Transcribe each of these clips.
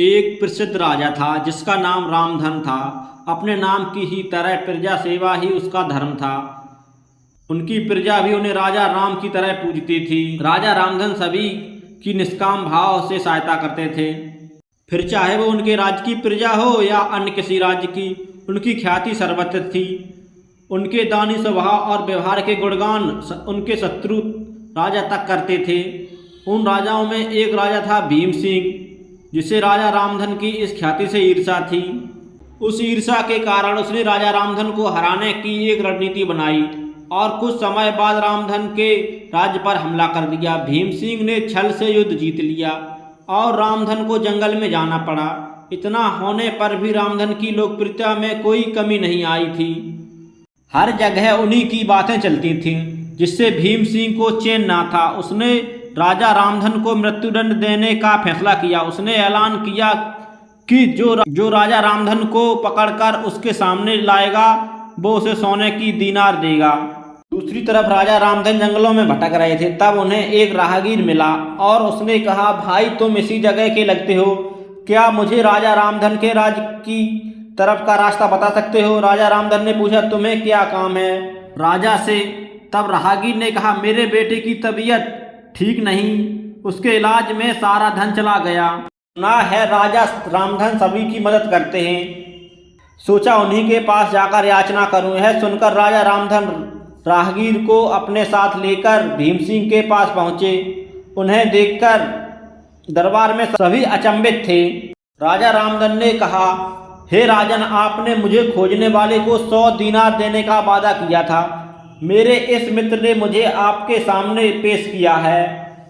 एक प्रसिद्ध राजा था जिसका नाम रामधन था। अपने नाम की ही तरह प्रजा सेवा ही उसका धर्म था। उनकी प्रजा भी उन्हें राजा राम की तरह पूजती थी। राजा रामधन सभी की निष्काम भाव से सहायता करते थे, फिर चाहे वो उनके राज्य की प्रजा हो या अन्य किसी राज्य की। उनकी ख्याति सर्वत्र थी। उनके दानी स्वभाव और व्यवहार के गुणगान उनके शत्रु राजा तक करते थे। उन राजाओं में एक राजा था भीम सिंह, जिसे राजा रामधन की इस ख्याति से ईर्ष्या थी। उस ईर्ष्या के कारण उसने राजा रामधन को हराने की एक रणनीति बनाई और कुछ समय बाद रामधन के राज्य पर हमला कर दिया। भीम सिंह ने छल से युद्ध जीत लिया और रामधन को जंगल में जाना पड़ा। इतना होने पर भी रामधन की लोकप्रियता में कोई कमी नहीं आई थी। हर जगह उन्हीं की बातें चलती थीं, जिससे भीम सिंह को चैन ना था। उसने राजा रामधन को मृत्युदंड देने का फैसला किया। उसने ऐलान किया कि जो राजा रामधन को पकड़कर उसके सामने लाएगा वो उसे सोने की दीनार देगा। दूसरी तरफ राजा रामधन जंगलों में भटक रहे थे। तब उन्हें एक राहगीर मिला और उसने कहा, भाई तुम इसी जगह के लगते हो, क्या मुझे राजा रामधन के राज्य की तरफ का रास्ता बता सकते हो? राजा रामधन ने पूछा, तुम्हें क्या काम है राजा से? तब राहगीर ने कहा, मेरे बेटे की तबीयत ठीक नहीं, उसके इलाज में सारा धन चला गया। सुना है राजा रामधन सभी की मदद करते हैं, सोचा उन्हीं के पास जाकर याचना करूं। यह सुनकर राजा रामधन राहगीर को अपने साथ लेकर भीम सिंह के पास पहुंचे। उन्हें देखकर दरबार में सभी अचंभित थे। राजा रामधन ने कहा, हे राजन, आपने मुझे खोजने वाले को 100 दीनार देने का वादा किया था। मेरे इस मित्र ने मुझे आपके सामने पेश किया है,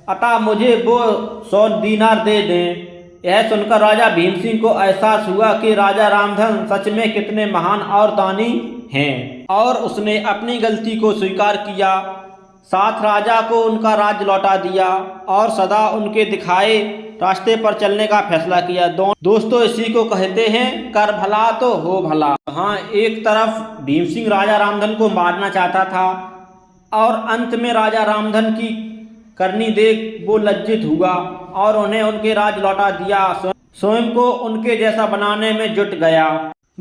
अतः मुझे वो 100 दीनार दे दें। यह सुनकर राजा भीम सिंह को एहसास हुआ कि राजा रामधन सच में कितने महान और दानी हैं, और उसने अपनी गलती को स्वीकार किया। साथ राजा को उनका राज्य लौटा दिया और सदा उनके दिखाए रास्ते पर चलने का फैसला किया। दोस्तों, इसी को कहते हैं कर भला तो हो भला। हाँ, एक तरफ भीम सिंह राजा रामधन को मारना चाहता था और अंत में राजा रामधन की करनी देख वो लज्जित हुआ और उन्हें उनके राज लौटा दिया। स्वयं को उनके जैसा बनाने में जुट गया।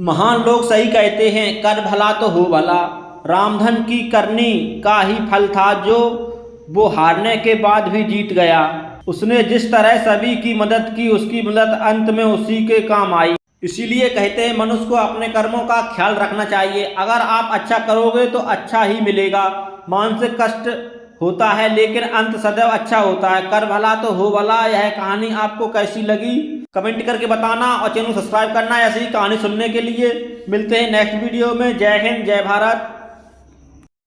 महान लोग सही कहते हैं, कर भला तो हो भला। रामधन की करनी का ही फल था जो वो हारने के बाद भी जीत गया। उसने जिस तरह सभी की मदद की, उसकी मदद अंत में उसी के काम आई। इसीलिए कहते हैं मनुष्य को अपने कर्मों का ख्याल रखना चाहिए। अगर आप अच्छा करोगे तो अच्छा ही मिलेगा। मानसिक कष्ट होता है लेकिन अंत सदैव अच्छा होता है। कर भला तो हो भला। यह कहानी आपको कैसी लगी कमेंट करके बताना और चैनल सब्सक्राइब करना ऐसी ही कहानी सुनने के लिए। मिलते हैं नेक्स्ट वीडियो में। जय हिंद, जय भारत।